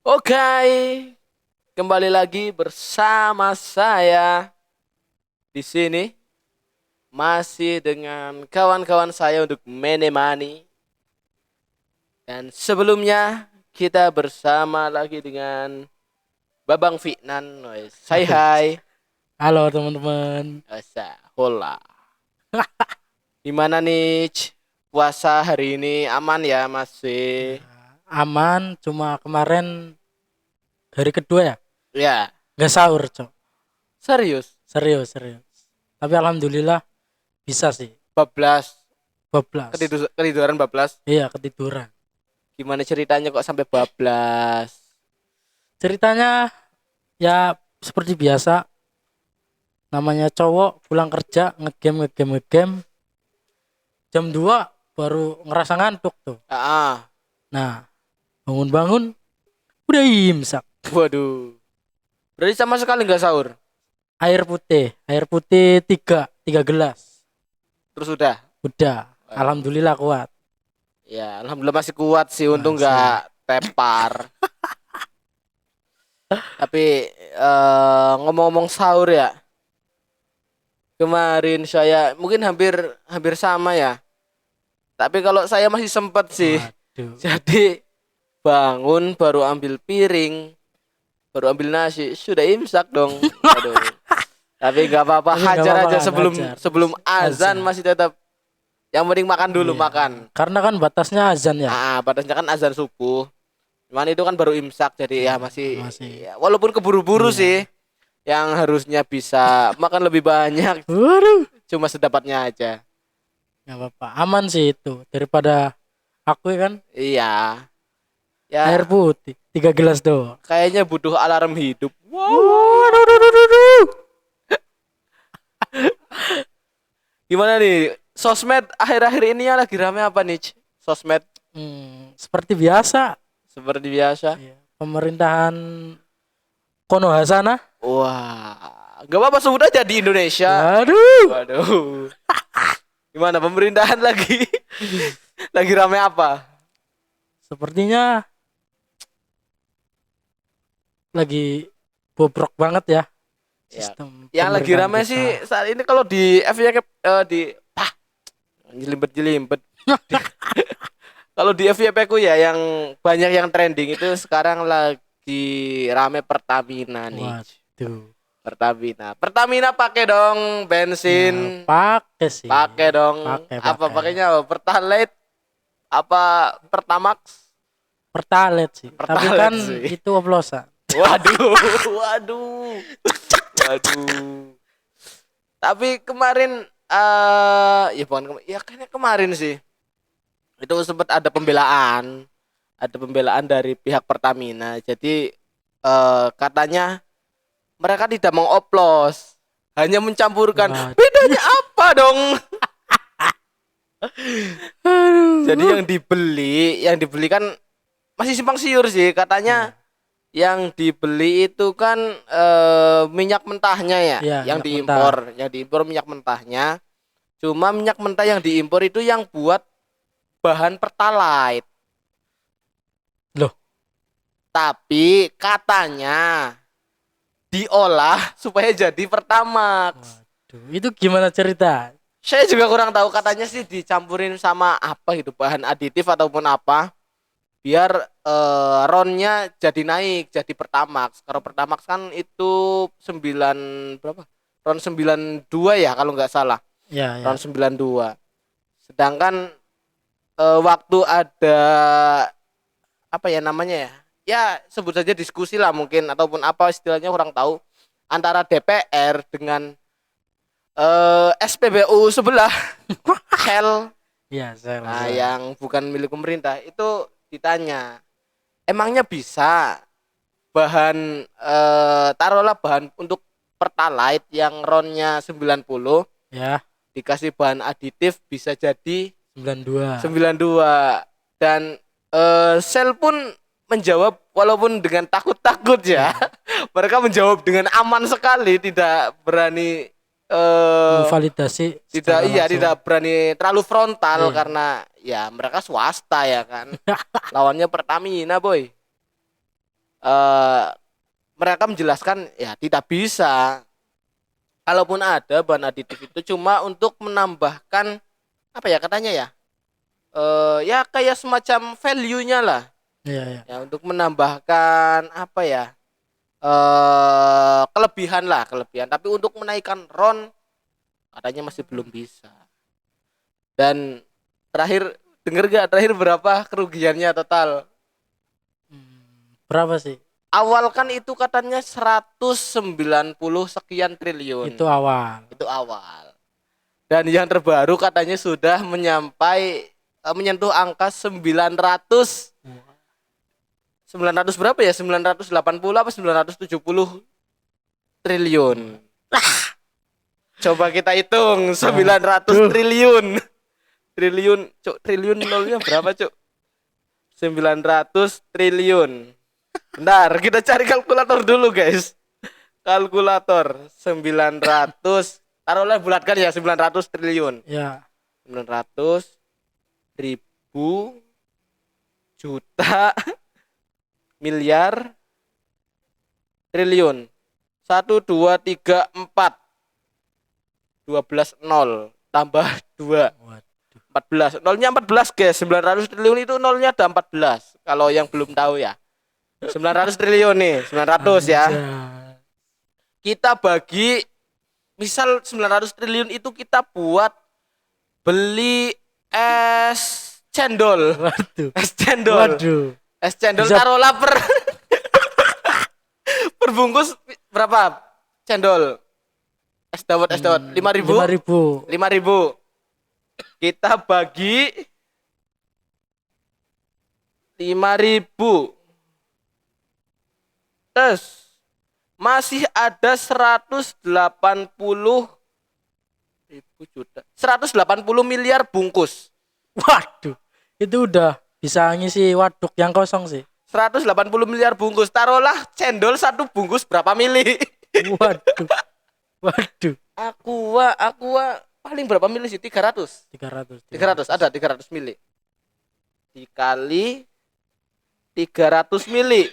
Oke, kembali lagi bersama saya di sini masih dengan kawan-kawan saya untuk menemani. Dan sebelumnya kita bersama lagi dengan Babang Fiknan. Say hi. Halo teman-teman. Hola. Gimana nih puasa hari ini aman ya masih? Aman, cuma kemarin hari kedua ya, Ya, nggak sahur, Cok. serius. Serius, serius. Tapi alhamdulillah bisa sih. Bablas, 12. ketiduran bablas. Iya, ketiduran. Gimana ceritanya kok sampai bablas? Ceritanya ya seperti biasa, namanya cowok pulang kerja ngegame jam 2 baru ngerasa ngantuk tuh. Ah, Nah, bangun-bangun udah imsak. waduh. Berarti sama sekali nggak sahur. Air putih tiga gelas. Terus udah. Udah, Waduh. alhamdulillah kuat. Ya, alhamdulillah masih kuat sih. Untung Masih. nggak tepar. Tapi ngomong-ngomong sahur ya. Kemarin saya mungkin hampir hampir sama ya. Tapi kalau saya masih sempet sih. Waduh. Jadi bangun baru ambil piring, baru ambil nasi, sudah imsak dong. Aduh. Tapi nggak apa-apa, Tapi nggak hajar apa-apa aja kan, sebelum hajar. sebelum azan Azan. masih tetap. Yang penting makan dulu Iya. makan. Karena kan batasnya azan ya. Batasnya kan azan subuh. Cuman itu kan baru imsak jadi ya Hmm, masih masih. ya, walaupun keburu-buru Iya. sih. Yang harusnya bisa makan lebih banyak Waduh. cuma sedapatnya aja. Nggak apa-apa. Aman sih itu daripada aku ya kan Iya. air Ya putih 3 gelas doang. kayaknya butuh alarm hidup. Wow. Waduh, duh, duh, duh, duh. Gimana nih? Sosmed akhir-akhir ini ya lagi rame apa nih? Sosmed Seperti biasa. seperti biasa. Iya. Pemerintahan Konohasana. Wah, nggak apa-apa sebut aja di Indonesia. Waduh. Waduh. Gimana pemerintahan lagi? Lagi rame apa? Sepertinya lagi bobrok banget ya Ya, sistem yang lagi pemerintahan rame kita. sih saat ini kalau di FYP di pah jelimbet-jelimbet. Kalau di FYP ku ya yang banyak yang trending itu sekarang lagi rame Pertamina nih. Waduh. Pertamina. Pertamina pakai dong Ya bensin, pakai sih. pakai dong apa Pakai. pakainya? Pertalite apa Pertamax? Pertalite sih. Tapi kan Pertalite sih. itu oplosan. Waduh, waduh, waduh. Tapi kemarin ya bukan ya kayaknya kemarin sih. Itu sempat ada pembelaan dari pihak Pertamina. Jadi katanya mereka tidak mengoplos, hanya mencampurkan. Waduh. Bedanya apa dong? Jadi yang dibeli kan masih simpang siur sih katanya. Iya. Yang dibeli itu kan minyak mentahnya ya, Iya, yang minyak mentah. diimpor, minyak mentahnya. Cuma minyak mentah yang diimpor itu yang buat bahan pertalite. Loh, Tapi katanya diolah supaya jadi Pertamax. waduh. Itu gimana cerita? Saya juga kurang tahu, katanya sih dicampurin sama apa gitu, bahan aditif ataupun apa biar ronnya jadi naik jadi Pertamax. Kalau Pertamax kan itu 9 berapa? Ron 92 ya kalau nggak salah. Ya, Ron ya. 92. Sedangkan waktu ada apa ya namanya ya? Ya sebut saja diskusi lah mungkin ataupun apa istilahnya kurang tahu antara DPR dengan SPBU sebelah Shell. Iya, saya Nah, rasa. yang bukan milik pemerintah itu ditanya, emangnya bisa bahan taruhlah bahan untuk pertalite yang ronnya 90 Ya, dikasih bahan aditif bisa jadi 92. 92. Dan Shell pun menjawab walaupun dengan takut-takut ya. Iya. Mereka menjawab dengan aman sekali, tidak berani Memvalidasi tidak secara langsung. tidak berani terlalu frontal Iya. karena ya mereka swasta ya kan. Lawannya Pertamina, boy. eh mereka menjelaskan ya tidak bisa. Kalaupun ada bahan aditif itu cuma untuk menambahkan apa ya katanya ya? Ya kayak semacam value-nya lah. Iya, iya. Ya untuk menambahkan apa ya? Kelebihan lah, kelebihan. Tapi untuk menaikkan RON katanya masih belum bisa. Dan terakhir denger gak terakhir berapa kerugiannya total? Berapa sih? Awal kan itu katanya 190 sekian triliun. Itu awal. Itu awal. Dan yang terbaru katanya sudah menyentuh angka 900 berapa ya? 980 apa 970 triliun. Coba kita hitung 900 triliun. Triliun nolnya berapa, Cuk? 900 triliun. Bentar, kita cari kalkulator dulu, guys. Kalkulator 900, taruhlah bulatkan ya 900 triliun. Ya. 900 ribu juta miliar triliun. 1 2 3 4 12 nol tambah 2 Waduh. 14. Nolnya 14, guys. 900 triliun itu nolnya ada 14. Kalau yang belum tahu ya. 900 triliun nih, 900 ya. Kita bagi misal 900 triliun itu kita buat beli es cendol. Waduh. Es cendol. Waduh. Es cendol Bisa- taruhlah per bungkus berapa? Cendol. Es dawet 5.000. 5.000. 5.000. Kita bagi 5.000. Terus masih ada 180 ribu juta. 180 miliar bungkus. Waduh. Itu udah bisa ngisi waduk yang kosong sih. 180 miliar bungkus. Taruhlah cendol satu bungkus berapa mili? Waduh. Waduh. Aqua paling berapa mili sih? 300. 300. Ada 300 mili. Dikali 300 mili.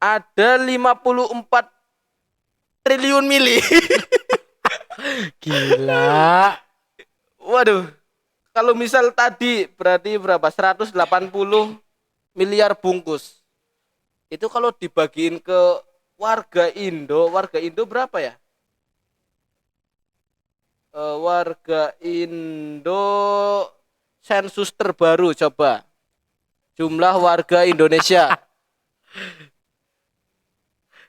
Ada 54 triliun mili. Gila. Waduh. Kalau misal tadi berarti berapa? 180 miliar bungkus. Itu kalau dibagiin ke warga Indo berapa ya? Warga Indo sensus terbaru coba. Jumlah warga Indonesia.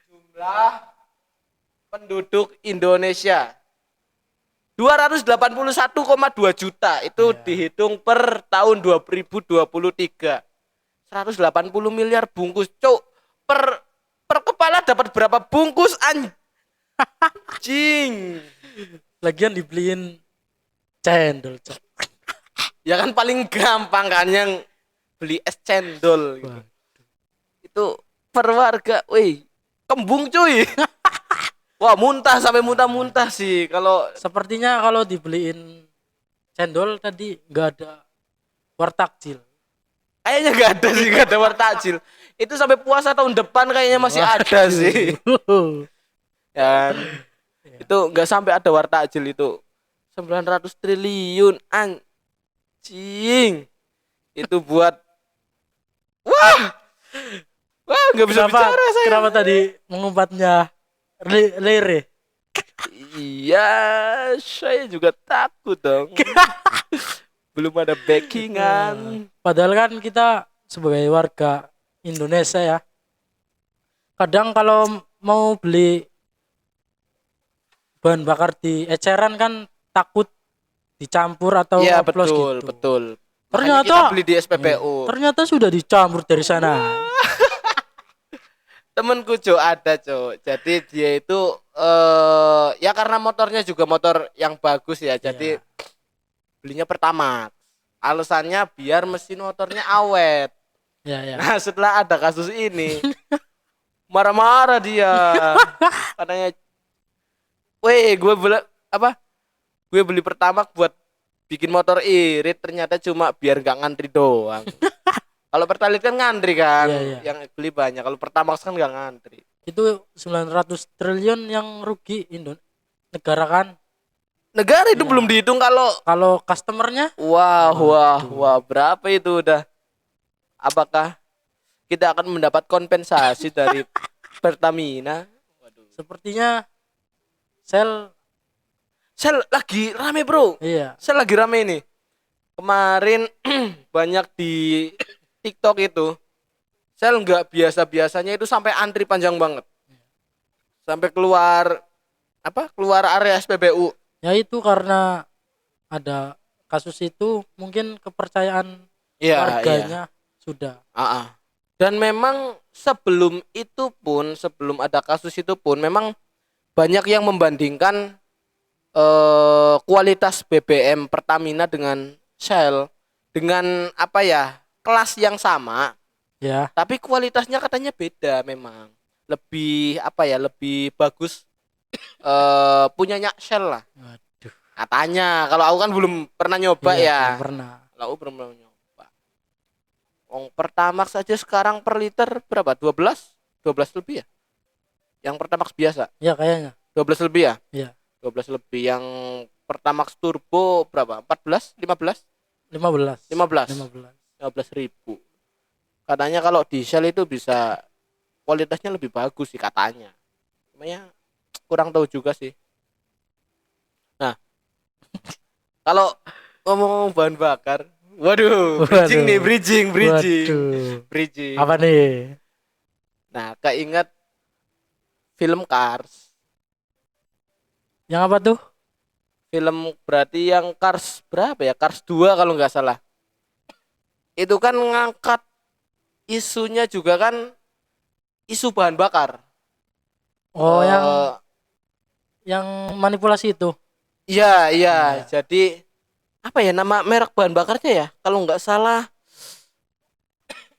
Jumlah penduduk Indonesia 281,2 juta itu dihitung per tahun 2023. 180 miliar bungkus, Cuk. Per kepala dapat berapa bungkus anjing? Lagian dibeliin cendol, Cok. Ya kan paling gampang kan yang beli es cendol gitu. Wah. Itu per warga, wih, kembung cuy. Wah, muntah sampai muntah-muntah sih kalau Sepertinya kalau dibeliin cendol tadi nggak ada wartakjil. kayaknya nggak ada sih, nggak ada wartajil. Itu sampai puasa tahun depan kayaknya masih ada sih. Ya, itu nggak sampai ada wartajil itu. 900 triliun anjing. Itu buat wah nggak bisa Kenapa, bicara saya. kenapa tadi mengumpatnya lere? Iya, saya juga takut dong. Belum ada backingan. Padahal kan kita sebagai warga Indonesia ya, kadang kalau mau beli bahan bakar di eceran kan takut dicampur atau Iya oplos betul, gitu. betul. Ternyata Makanya kita beli di SPBU. Ternyata sudah dicampur dari sana. Temenku Cok ada Cok. Jadi dia itu ya karena motornya juga motor yang bagus ya. Jadi belinya Pertamax. Alasannya biar mesin motornya awet. Ya, ya. Nah, setelah ada kasus ini marah-marah dia. Katanya, "Weh, gue beli Pertamax buat bikin motor irit, ternyata cuma biar nggak ngantri doang." Kalau Pertalite kan ngantri kan, Iya, iya. yang beli banyak. Kalau Pertamax kan nggak ngantri. Itu 900 triliun yang rugi negara kan. Negara itu belum Iya. dihitung kalau Kalau customernya, wah, waduh. berapa itu udah? Apakah kita akan mendapat kompensasi dari Pertamina? Waduh. Sepertinya Shell, Sel lagi rame, Bro. iya. Sel lagi rame ini. Kemarin banyak di TikTok itu. Sel nggak biasa-biasanya itu sampai antri panjang banget. Sampai keluar apa? Keluar area SPBU. Ya itu karena ada kasus itu, mungkin kepercayaan Iya, iya. warganya sudah. Ah, ah. Dan memang sebelum itu pun, sebelum ada kasus itu pun memang banyak yang membandingkan kualitas BBM Pertamina dengan Shell dengan apa ya, kelas yang sama, Ya, tapi kualitasnya katanya beda memang. Lebih apa ya, lebih bagus punyanya Shell lah. waduh. Katanya, kalau aku kan belum pernah nyoba Iya, ya. belum pernah. Kalau aku belum pernah nyoba. Wong Pertamax saja sekarang per liter berapa? 12? 12 lebih ya? Yang Pertamax biasa. Ya kayaknya. 12 lebih ya? Iya, 12 lebih. Yang Pertamax Turbo berapa? 14? 15? 15. 15. 15. 15 ribu. Katanya kalau di Shell itu bisa kualitasnya lebih bagus sih katanya. Cuma ya kurang tahu juga sih. Nah, kalau ngomong bahan bakar, waduh, bridging Waduh. nih, bridging. Waduh. Bridging. Apa nih? Nah, keinget film Cars. Yang apa tuh? Film berarti yang Cars berapa ya? Cars 2 kalau nggak salah. Itu kan ngangkat isunya juga kan, isu bahan bakar. Oh, Eh, yang manipulasi itu. iya, iya. Iya. Jadi apa ya nama merek bahan bakarnya ya? Kalau nggak salah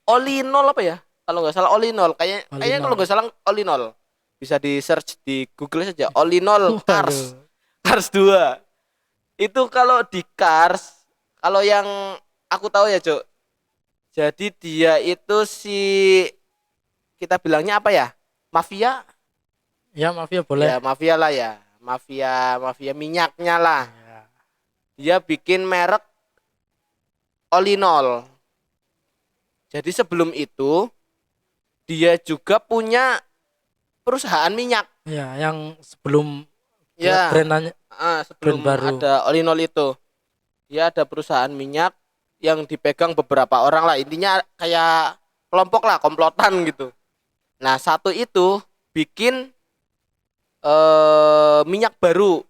Olinol apa ya? Kalau nggak salah Olinol. Kayaknya kalau Olinol. nggak salah Olinol. Bisa di search di Google saja. Olinol Cars. Waduh. Cars 2. Itu kalau di Cars, kalau yang aku tahu ya, Cuk. Jadi dia itu si, kita bilangnya apa ya? Mafia? Ya, maaf ya, boleh. Ya, mafia lah ya. Mafia minyaknya lah. Ya. Dia bikin merek Olinol. Jadi sebelum itu dia juga punya perusahaan minyak. Ya, yang sebelum Ya, brand sebelum baru. ada Olinol itu. Dia ada perusahaan minyak yang dipegang beberapa orang lah. Intinya kayak kelompok lah, komplotan gitu. Nah, satu itu bikin minyak baru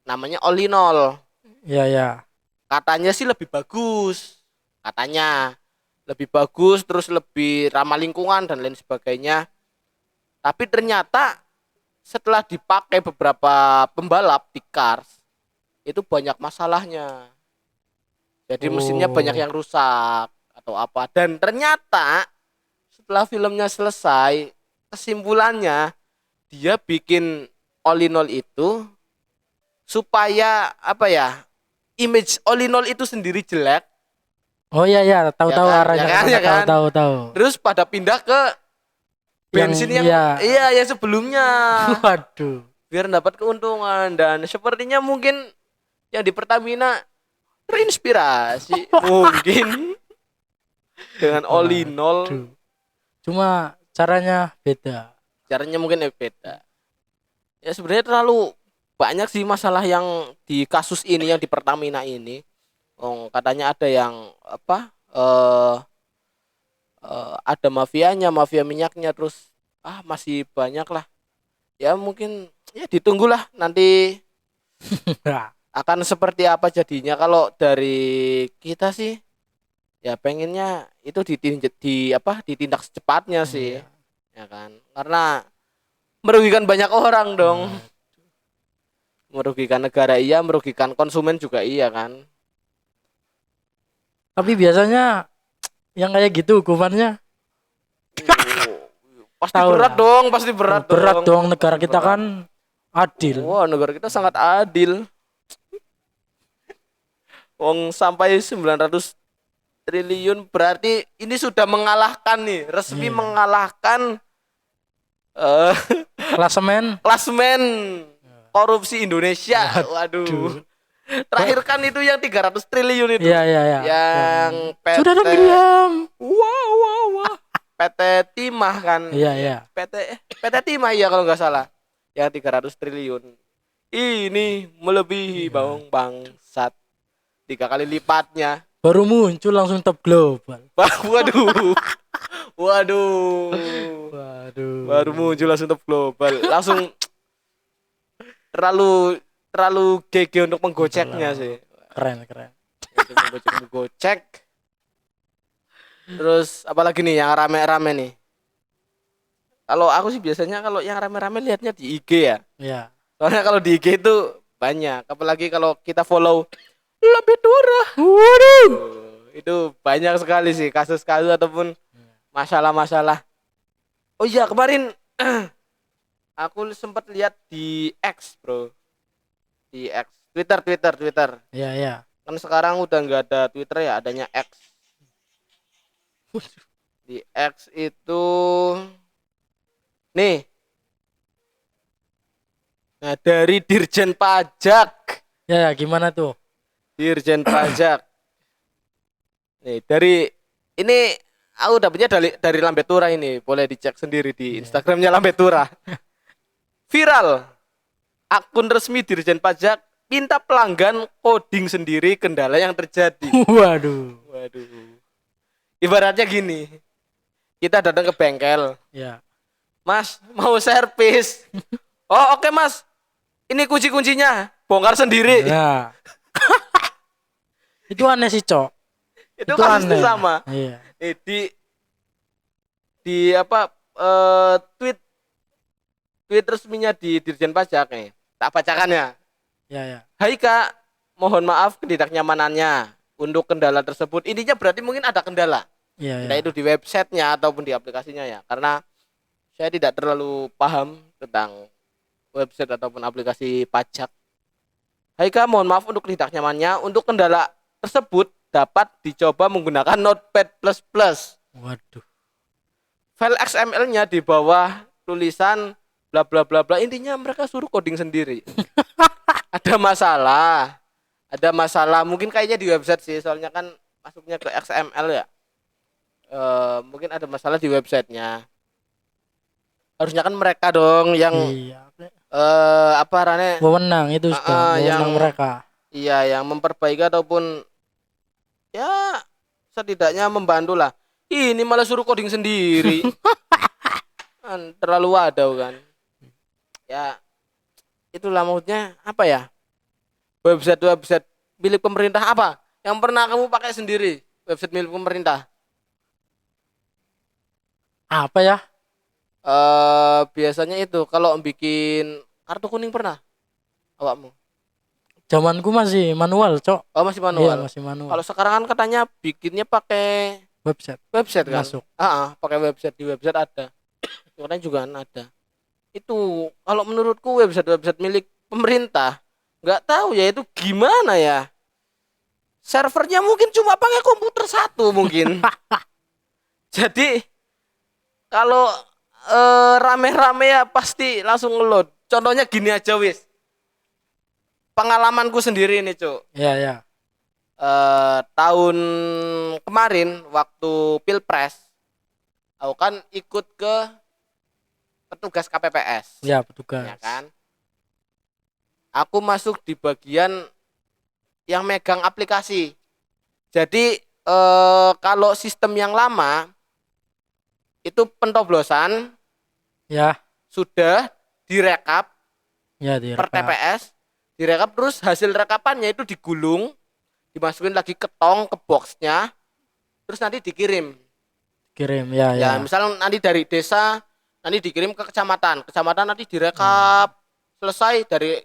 namanya Olinol. Ya, ya. Katanya sih lebih bagus. Katanya lebih bagus, terus lebih ramah lingkungan dan lain sebagainya. Tapi ternyata setelah dipakai beberapa pembalap di Cars, itu banyak masalahnya. Jadi mesinnya banyak Oh. yang rusak atau apa. Dan ternyata setelah filmnya selesai, kesimpulannya dia bikin Olinol itu supaya apa ya? Image Olinol itu sendiri jelek, Oh iya ya, tahu-tahu kan? arahnya Ya kan, kemana, ya kan? tahu-tahu. Terus pada pindah ke bensin yang iya. iya yang sebelumnya Waduh. biar dapat keuntungan. Dan sepertinya mungkin yang di Pertamina terinspirasi mungkin dengan Olinol. Waduh. Cuma caranya beda. Caranya mungkin beda. Ya sebenarnya terlalu banyak sih masalah yang di kasus ini, yang di Pertamina ini. Oh, katanya ada yang apa? Ada mafianya, mafia minyaknya, terus masih banyak lah. Ya mungkin ya ditunggulah nanti akan seperti apa jadinya. Kalau dari kita sih ya pengennya itu ditindak secepatnya sih. Iya. Ya kan? Karena merugikan banyak orang dong. Nah, Merugikan negara iya, merugikan konsumen juga iya kan. tapi biasanya yang kayak gitu hukumannya Pasti tahu berat lah. dong, pasti berat Berat dong, Pasti negara kita berat. kan adil. Wah, negara kita sangat adil. Wong sampai 900 triliun berarti ini sudah mengalahkan nih, resmi Iya. mengalahkan eh Klasemen. klasemen korupsi Indonesia. Waduh. Waduh. Terakhir kan itu yang 300 triliun itu. Iya iya iya. Yang PT Sudah tenggelam. Wah, wah, wah. PT Timah kan. Iya iya. PT Timah ya kalau nggak salah. Yang 300 triliun. Ini melebihi bangsat. 3 kali lipatnya. Baru muncul langsung top global. Waduh. Waduh. Waduh. Baru muncul langsung top global. Langsung terlalu GG untuk menggoceknya sih. Keren keren. Untuk menggocek. Terus apalagi nih yang rame-rame nih. Kalau aku sih biasanya kalau yang rame-rame lihatnya di IG ya. Iya. Soalnya kalau di IG itu banyak. Apalagi kalau kita follow Labetura. Waduh. Itu banyak sekali sih kasus-kasus ataupun masalah-masalah. Oh iya kemarin aku sempat lihat di X bro. Di X. Twitter. Iya iya. Kan sekarang udah nggak ada Twitter ya, adanya X. Di X itu nih. Nah, dari Dirjen Pajak. Ya, ya gimana tuh? Dirjen Pajak. Nih, dari ini aku dapatnya dari Lambetura ini. Boleh dicek sendiri di Instagramnya Lambetura. Viral. Akun resmi Dirjen Pajak minta pelanggan coding sendiri kendala yang terjadi. Waduh. Waduh. Ibaratnya gini. Kita datang ke bengkel. Ya. Mas, mau servis. Oh, oke, Mas. Ini kunci-kuncinya. Bongkar sendiri. Ya. Itu aneh sih, Cok. Itu kasusnya aneh. sama. Iya. Di apa tweet resminya di Dirjen Pajak nih. Tak bacakan ya. Ya, ya. Hai Kak, mohon maaf ketidaknyamanannya untuk kendala tersebut. Intinya berarti mungkin ada kendala. Iya, Entah ya. itu di websitenya ataupun di aplikasinya ya. Karena saya tidak terlalu paham tentang website ataupun aplikasi pajak. Hai Kak, mohon maaf untuk ketidaknyamannya. Untuk kendala tersebut dapat dicoba menggunakan Notepad++. Waduh. File XML-nya di bawah tulisan bla bla bla bla. Intinya mereka suruh coding sendiri. Ada masalah mungkin kayaknya di website sih, soalnya kan masuknya ke XML ya. Mungkin ada masalah di websitenya. Harusnya kan mereka dong yang Iya. apa rane Wewenang itu sudah wewenang yang mereka. iya yang memperbaiki ataupun ya setidaknya membantu lah. Ini malah suruh coding sendiri. Kan terlalu waduh kan. Ya itulah maksudnya apa ya? Website milik pemerintah apa? Yang pernah kamu pakai sendiri? Website milik pemerintah. Apa ya? Biasanya itu kalau bikin kartu kuning pernah awakmu? Zamanku masih manual, Cok. Oh masih Iya, manual. masih manual. Kalau sekarang kan katanya bikinnya pakai Website kan? masuk. Pakai website, di website ada. Katanya juga kan ada. Itu kalau menurutku website milik pemerintah nggak tahu ya itu gimana ya. Servernya mungkin cuma pakai komputer satu mungkin. Jadi kalau rame-rame ya pasti langsung ngeload. Contohnya gini aja wis. Pengalamanku sendiri nih, Cuk. Iya, ya. Tahun kemarin waktu Pilpres aku kan ikut ke petugas KPPS. Ya, petugas. Ya kan? Aku masuk di bagian yang megang aplikasi. Jadi kalau sistem yang lama itu pencoblosan Ya. sudah direkap Ya, per TPS, direkap terus hasil rekapannya itu digulung, dimasukin lagi ke tong, ke boxnya, terus nanti dikirim. Kirim ya, Ya, ya. misal nanti dari desa nanti dikirim ke kecamatan, nanti direkap selesai dari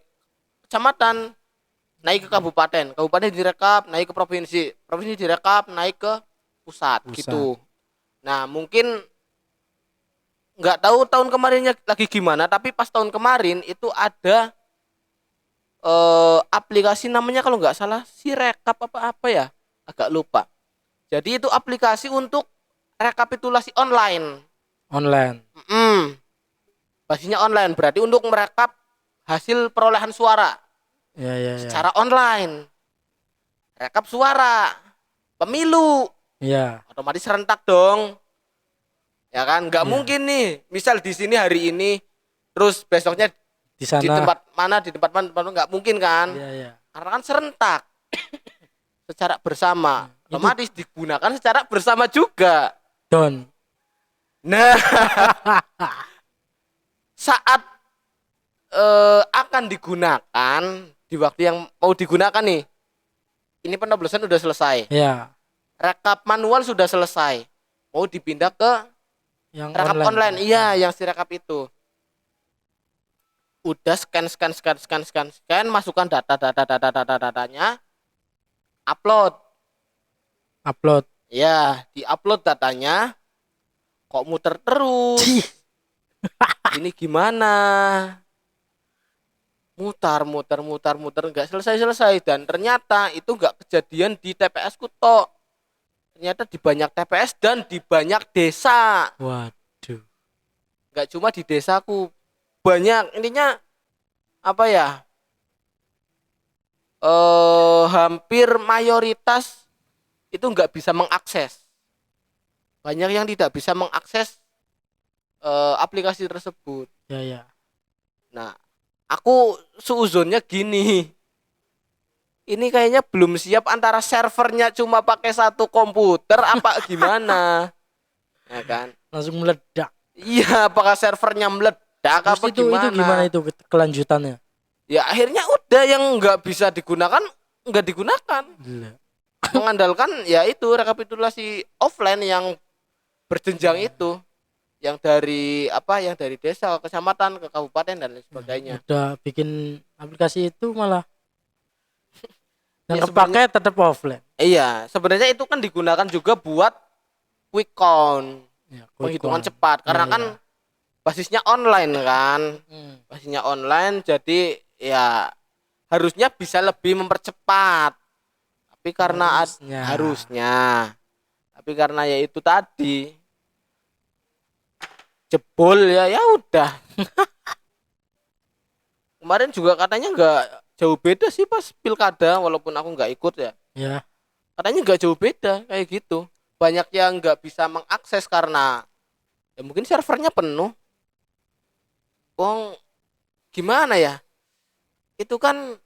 kecamatan naik ke kabupaten, direkap naik ke provinsi direkap naik ke pusat. Gitu. Nah mungkin nggak tahu tahun kemarinnya lagi gimana, tapi pas tahun kemarin itu ada aplikasi namanya kalau nggak salah si rekap apa ya, agak lupa. Jadi itu aplikasi untuk rekapitulasi online. Online. Basisnya online berarti untuk merekap hasil perolehan suara Ya, ya, ya. secara online. Rekap suara pemilu Ya, otomatis serentak dong. Ya kan? Nggak ya. mungkin nih, misal di sini hari ini terus besoknya Di di sana. tempat mana nggak mungkin kan? Ya, ya. Karena kan serentak secara bersama. Itu Otomatis digunakan secara bersama juga. Don. Nah, saat akan digunakan di waktu yang mau digunakan nih. Ini pencoblosan udah selesai. Ya, Rekap manual sudah selesai. Mau dipindah ke yang rekap online. online. Iya, yang si rekap itu. Udah scan, masukkan datanya, upload. Upload. Ya, di-upload datanya. Kok muter terus? Cih. Ini gimana? Mutar nggak selesai dan ternyata itu nggak kejadian di TPS Kuto, ternyata di banyak TPS dan di banyak desa, Waduh. nggak cuma di desaku, banyak intinya apa ya, hampir mayoritas itu nggak bisa mengakses, banyak yang tidak bisa mengakses aplikasi tersebut. Ya, ya. Nah, aku suuzonnya gini, ini kayaknya belum siap antara servernya cuma pakai satu komputer apa gimana, ya kan? Langsung meledak. Iya, apakah servernya meledak Terus apa itu gimana gimana? itu kelanjutannya? Ya akhirnya udah yang nggak bisa digunakan nggak digunakan, Gila. mengandalkan ya itu rekapitulasi offline yang berjenjang itu, yang dari apa, yang dari desa ke kecamatan ke kabupaten dan lain sebagainya. Udah bikin aplikasi itu malah yang Ya sebenarnya kepake tetap offline. iya, sebenarnya itu kan digunakan juga buat quick count, Ya, quick penghitungan count. cepat, Ya, karena kan ya. basisnya online kan, Hmm. basisnya online, jadi ya harusnya bisa lebih mempercepat, tapi karena Harusnya. harusnya, tapi karena ya itu tadi jebol ya, ya udah. Kemarin juga katanya nggak jauh beda sih pas pilkada, walaupun aku nggak ikut ya, Ya, katanya nggak jauh beda kayak gitu, banyak yang nggak bisa mengakses karena ya mungkin servernya penuh. Wong gimana ya, itu kan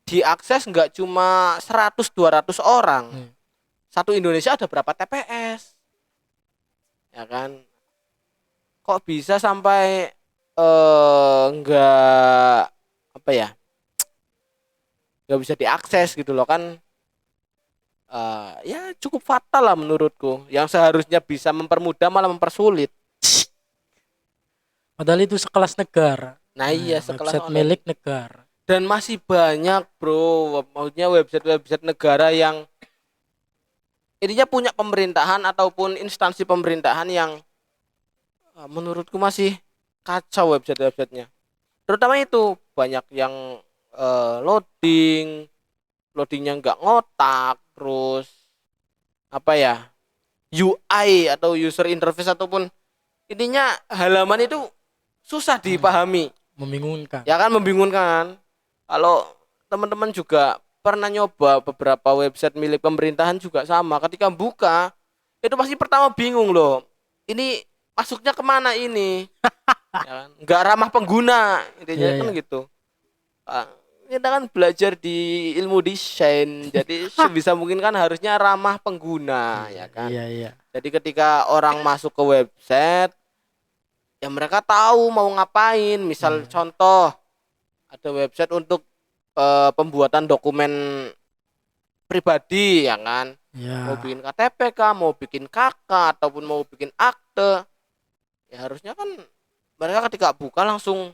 diakses nggak cuma 100-200 orang. hmm. Satu Indonesia ada berapa TPS? Ya kan? Kok bisa sampai nggak apa ya? Nggak bisa diakses gitu loh kan? Ya cukup fatal lah menurutku. Yang seharusnya bisa mempermudah malah mempersulit. Padahal itu sekelas negara. Nah iya, sekelas Website online. milik negara. Dan masih banyak bro, maksudnya website negara yang intinya punya pemerintahan ataupun instansi pemerintahan yang menurutku masih kacau websitenya. Terutama itu banyak yang loadingnya nggak ngotak, terus apa ya, UI atau user interface ataupun intinya halaman itu susah dipahami. Membingungkan. Ya kan, membingungkan. Kalau teman-teman juga pernah nyoba beberapa website milik pemerintahan juga sama, ketika buka itu pasti pertama bingung loh, ini masuknya kemana ini, ya kan? Nggak ramah pengguna intinya Iya, kan iya. gitu. Ah, kita kan belajar di ilmu desain, jadi sebisa mungkin kan harusnya ramah pengguna, ya kan. Iya, iya. Jadi ketika orang masuk ke website ya mereka tahu mau ngapain, misal contoh ada website untuk pembuatan dokumen pribadi, ya kan, mau Ya. bikin KTP kah, mau bikin KK ataupun mau bikin akte, ya harusnya kan mereka ketika buka langsung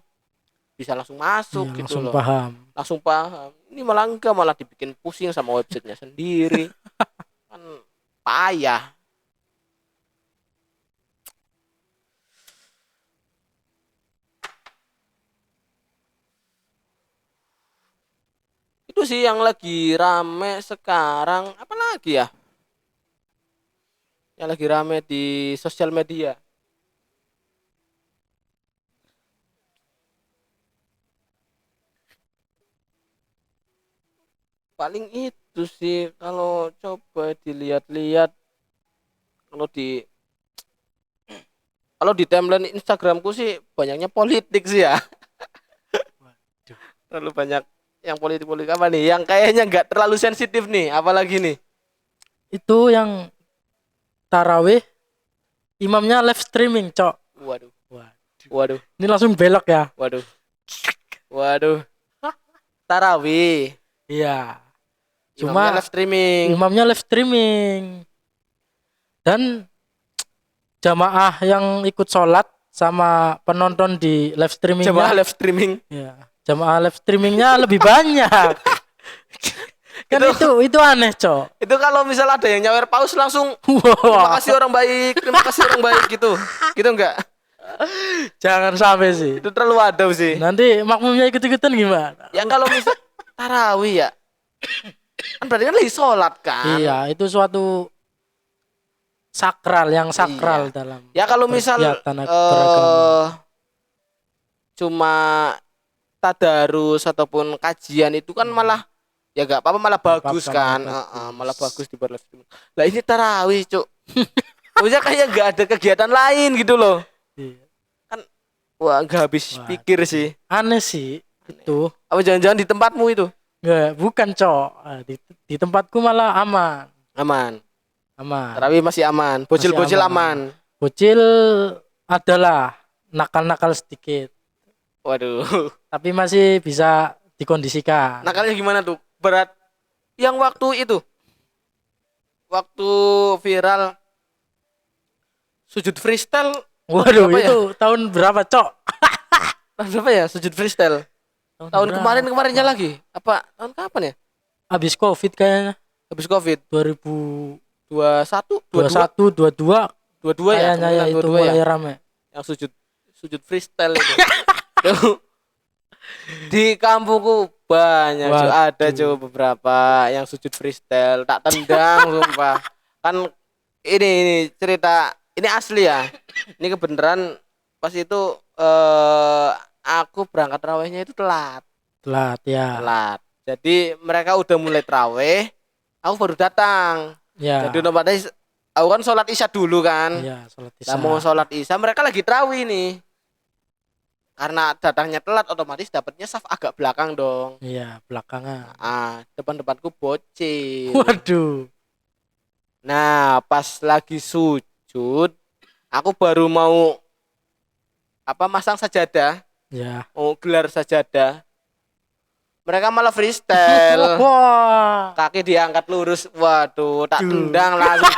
bisa langsung masuk Iya, gitu langsung loh, paham. langsung paham. Ini malah enggak, malah dibikin pusing sama websitenya sendiri, kan payah. Itu sih yang lagi rame sekarang, apa lagi ya, yang lagi rame di sosial media. Paling itu sih kalau coba dilihat-lihat, kalau di timeline Instagramku sih banyaknya politik sih ya. Waduh. Terlalu banyak yang politik-politik apa nih? Yang kayaknya nggak terlalu sensitif nih, apalagi nih? Itu yang tarawih imamnya live streaming, Cok. Waduh, Waduh. waduh, Ini langsung belok ya. waduh, waduh. Tarawih. Iya. Imamnya Cuma live streaming. imamnya live streaming. Dan jamaah yang ikut sholat sama penonton di live Jamaah streamingnya, live streaming. ya, jamaah live streamingnya lebih banyak. Kan itu aneh, Cok. Itu kalau misal ada yang nyawer paus langsung terima Wah, kasih orang baik, terima kasih orang baik gitu. Gitu enggak? jangan sampai sih. Itu terlalu waduh sih. Nanti makmumnya ikut-ikutan gimana? Ya kalau misal tarawih ya. Kan berarti kan lagi sholat kan. Iya, itu suatu sakral yang sakral Iya. dalam Ya kalau misal berkegiatan beragama. cuma tadarus ataupun kajian itu kan malah ya gak apa-apa, malah bagus apa-apa, kan. malah bagus. Malah bagus di live streaming. Lah ini tarawih, Cuk. Maksudnya kayak gak ada kegiatan lain gitu loh. Iya. Wah, gak habis Waduh. pikir sih. Aneh sih itu. Apa jangan-jangan di tempatmu itu Enggak, bukan, Cok. Di tempatku malah aman. aman? Aman. Tarawih masih aman. Bocil-bocil Masih aman. aman. Bocil adalah nakal-nakal sedikit, Waduh. tapi masih bisa dikondisikan. Nakalnya gimana tuh? Berat yang waktu itu. Waktu viral sujud freestyle. Waduh, berapa ya? itu tahun berapa, Cok? Tahun berapa ya sujud freestyle? Tahun berapa? kemarinnya lagi. Apa tahun kapan ya? Habis Covid kayaknya. Habis Covid 2021, 21, 22, 22 ya. kayaknya ya, Kemungkinan itu 22 mulai ya. rame. Yang sujud freestyle itu. Tuh, di kampungku banyak Cuk. Waduh. Ada Cuk beberapa yang sujud freestyle tak tendang sumpah. Kan ini cerita ini asli ya. Ini kebenaran pas itu aku berangkat rawehnya itu telat. Telat ya. Telat. Jadi mereka udah mulai traweh, aku baru datang. Ya. Jadi otomatis aku kan sholat isya dulu kan. Iya, sholat isya. Lah mau sholat isya mereka lagi trawih nih. Karena datangnya telat otomatis dapatnya saf agak belakang dong. Iya, belakangan. Depan-depanku bocil. Waduh. Nah, pas lagi sujud, aku baru mau masang sajadah, Ya. mau gelar sajadah. Mereka malah freestyle. Wah. Kaki diangkat lurus. Waduh, tak tendang langsung.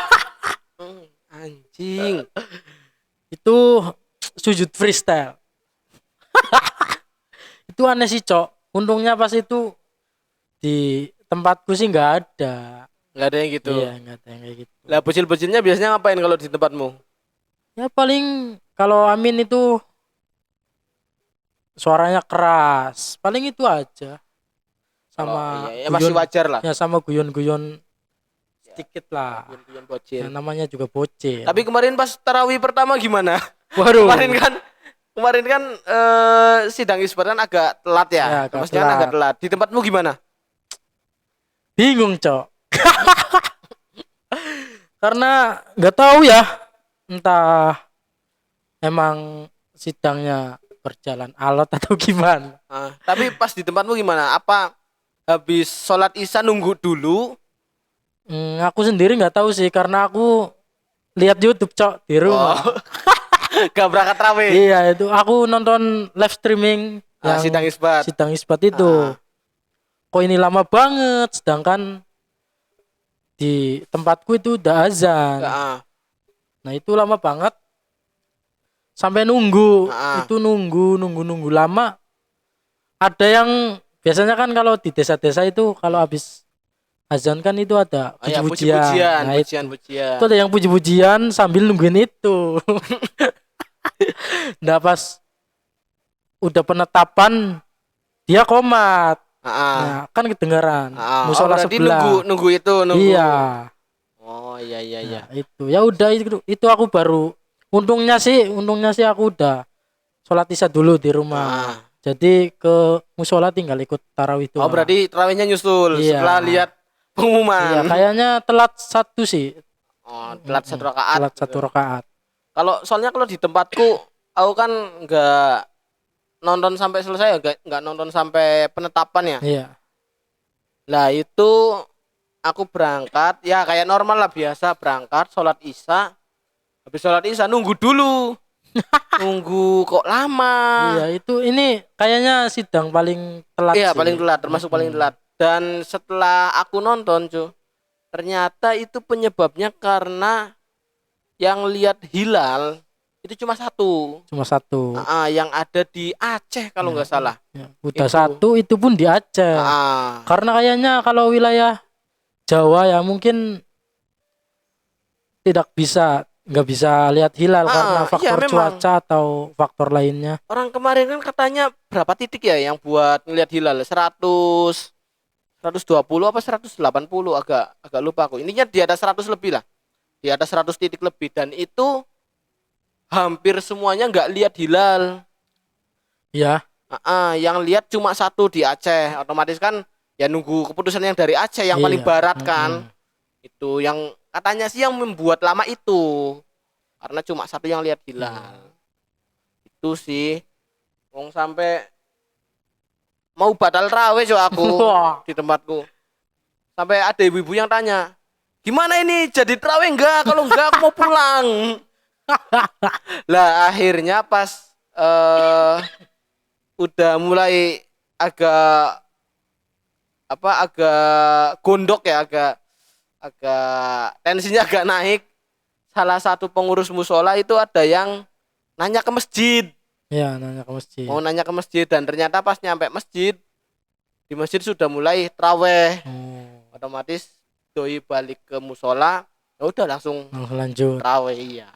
Anjing. Itu sujud freestyle. Itu aneh sih, Cok. Untungnya pas itu di tempatku sih nggak ada. Nggak ada yang gitu. Iya, nggak ada yang kayak gitu. Lah bocil-bocilnya biasanya ngapain kalau di tempatmu? Ya paling kalau Amin itu suaranya keras. Paling itu aja. Sama iya, masih wajar lah. Ya sama guyon-guyon sedikit lah. Guyon-guyon bocil. Ya, namanya juga bocil. Tapi kemarin pas tarawih pertama gimana? Waduh. Kemarin kan sidang isbat kan agak telat ya. Ya, agak Maksudnya kan telat. agak telat. Di tempatmu gimana? Bingung, Cok. Karena nggak tahu ya. Entah emang sidangnya berjalan alot atau gimana. Tapi pas di tempatmu gimana? Apa habis sholat isya nunggu dulu? Aku sendiri nggak tahu sih karena aku lihat YouTube, Cok, di rumah. Gak berangkat tarawih. Iya, itu aku nonton live streaming yang Sidang isbat. Sidang isbat itu. Kok ini lama banget sedangkan di tempatku itu udah azan. Nah, itu lama banget. Sampai nunggu. Itu nunggu lama. Ada yang biasanya kan kalau di desa-desa itu kalau habis azan kan itu ada puji-pujian. Nah, pujian. itu ada yang puji-pujian sambil nungguin itu. Nah, pas udah penetapan dia komat. Nah, kan kedengaran. Musola berarti sebelah. nunggu itu. Iya. Oh iya iya iya. Nah, itu ya udah itu aku baru untungnya sih aku udah sholat isya dulu di rumah. Ah. Jadi ke musola tinggal ikut tarawih Oh doang. berarti tarawihnya nyusul Iya. setelah lihat Iya, pengumuman. kayaknya telat satu sih. Oh telat 1 rakaat. Telat Gitu. 1 rakaat. Kalau soalnya kalau di tempatku, aku kan nggak nonton sampai selesai ya, nggak nonton sampai penetapan ya. Iya. Lah itu aku berangkat ya kayak normal lah biasa berangkat sholat isya. Habis sholat isya nunggu dulu. Nunggu kok lama. Iya, ini kayaknya sidang paling telat Iya sih. paling telat termasuk paling telat. Dan setelah aku nonton cuy, ternyata itu penyebabnya karena yang lihat hilal itu cuma satu. Cuma satu. Yang ada di Aceh kalau nggak salah. Ya, udah Itu. satu itu pun di Aceh. Karena kayaknya kalau wilayah Jawa ya mungkin nggak bisa lihat hilal karena faktor iya, cuaca atau faktor lainnya. Orang kemarin kan katanya berapa titik ya yang buat ngelihat hilal? 120 apa 180 agak lupa aku. Intinya di atas 100 lebih lah. Di atas 100 titik lebih dan itu hampir semuanya nggak lihat hilal. Ya. Yang lihat cuma satu di Aceh. Otomatis kan ya nunggu keputusan yang dari Aceh yang paling barat kan. Itu yang katanya sih yang membuat lama itu. Karena cuma satu yang lihat hilal. Itu sih. Wong sampai mau batal raweh aku di tempatku. Sampai ada ibu-ibu yang tanya, "Gimana ini jadi raweh enggak? Kalau enggak aku mau pulang." Lah akhirnya pas udah mulai agak gondok ya, agak tensinya agak naik. Salah satu pengurus musola itu ada yang nanya ke masjid. Ya, nanya ke masjid. Mau nanya ke masjid dan ternyata pas nyampe masjid, di masjid sudah mulai traweh. Otomatis doi balik ke musola, ya udah langsung lanjut traweh iya.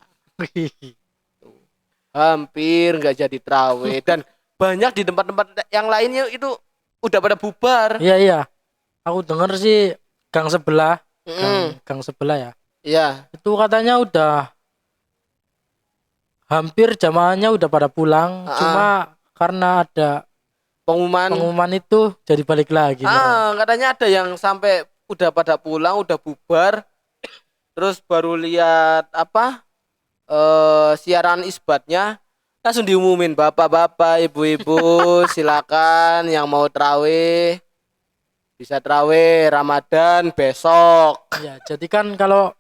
Hampir nggak jadi traweh dan banyak di tempat-tempat yang lainnya itu udah pada bubar. Iya. Aku dengar sih gang sebelah, gang sebelah ya. Iya. Itu katanya udah hampir jamaahnya udah pada pulang, cuma karena ada pengumuman itu jadi balik lagi. Katanya ada yang sampai udah pada pulang, udah bubar, terus baru lihat siaran isbatnya langsung diumumin, bapak-bapak, ibu-ibu silakan yang mau traweh bisa traweh Ramadan besok. Ya, jadi kan kalau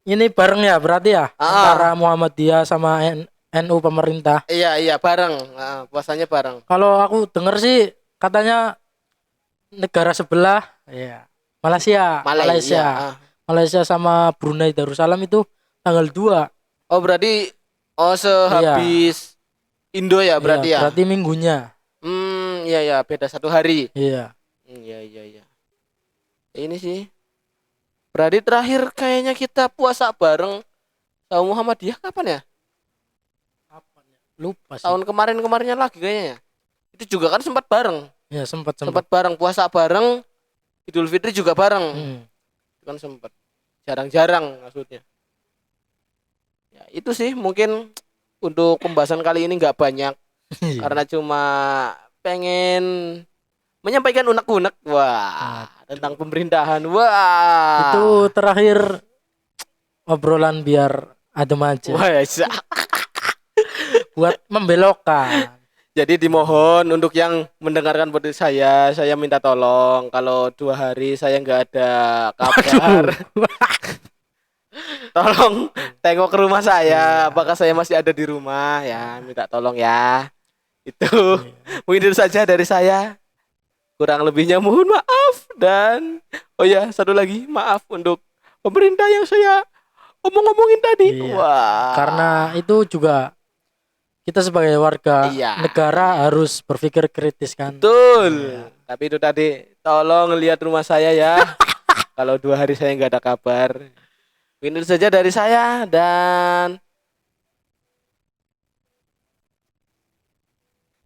ini bareng ya berarti ya antara Muhammadiyah sama NU pemerintah. Iya bareng, puasanya bareng. Kalau aku denger sih katanya negara sebelah ya Malaysia sama Brunei Darussalam itu tanggal 2. Oh berarti sehabis Indo ya berarti ya. Berarti minggunya. Iya beda 1 hari. Iya. Iya. Ini sih. Berarti terakhir kayaknya kita puasa bareng sama Muhammadiyah kapan ya? Lupa sih. Tahun kemarinnya lagi kayaknya ya. Itu juga kan sempat bareng. Ya, sempat bareng, puasa bareng, Idul Fitri juga bareng. Kan sempat. Jarang-jarang maksudnya. Ya, itu sih mungkin untuk pembahasan kali ini nggak banyak. Karena cuma pengen menyampaikan unek-unek tentang pemerintahan. Itu terakhir obrolan biar adem aja. Buat membelokkan. Jadi dimohon untuk yang mendengarkan podcast saya minta tolong kalau 2 hari saya nggak ada kabar. Tolong tengok ke rumah saya, apakah saya masih ada di rumah ya, minta tolong ya. Itu mungkin itu saja dari saya. Kurang lebihnya mohon maaf dan satu lagi maaf untuk pemerintah yang saya omongin tadi. Karena itu juga kita sebagai warga negara harus berpikir kritis kan. Betul. Tapi itu tadi tolong lihat rumah saya ya. Kalau 2 hari saya nggak ada kabar. Mungkin itu saja dari saya dan